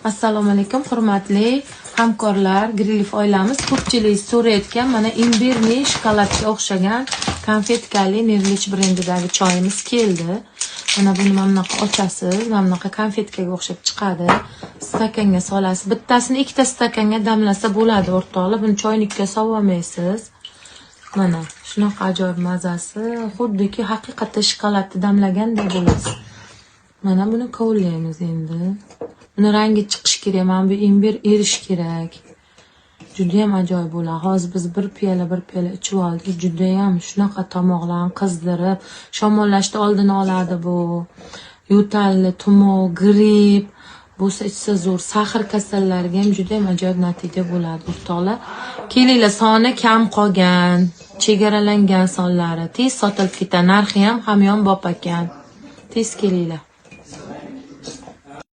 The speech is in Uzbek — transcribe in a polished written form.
Assalomu alaykum hurmatli hamkorlar, Grillif oilamiz. Ko'pchilik so'rayotgan mana imbirli shokoladga o'xshagan konfetkali Nerlich brendidagi choyimiz keldi. Mana buni mana bunaqa ochasiz, mana bunaqa konfetkaga o'xshab chiqadi. Stakanga solasiz. Bittasini ikkita stakanga damlasa bo'ladi, o'rtoqlar. Buni choynikka sololmaysiz. Mana shunaqa ajoyib mazasi, xuddiki haqiqatda shokoladni damlagandek bo'lasiz. Mana buni kovlaymiz endi. Buni rangi chiqish kerak, mana bu imbir erish kerak. Juda ham ajoyib bo'ladi. Hozir biz bir piyola ichib oldik. Juda ham shunaqa tomoqlarni qizdirib, shamollashni oldini oladi bu. Yo'talli, tumov, gripp bo'lsa ichsa zo'r, sahr kasallariga ham juda ham ajoyib natija bo'ladi, o'rtoqlar. Kelinglar, soni kam qolgan, chegaralangan sonlari. Tez sotilib ketadi. Narxi ham hamyon bop ekan. Tez kelinglar.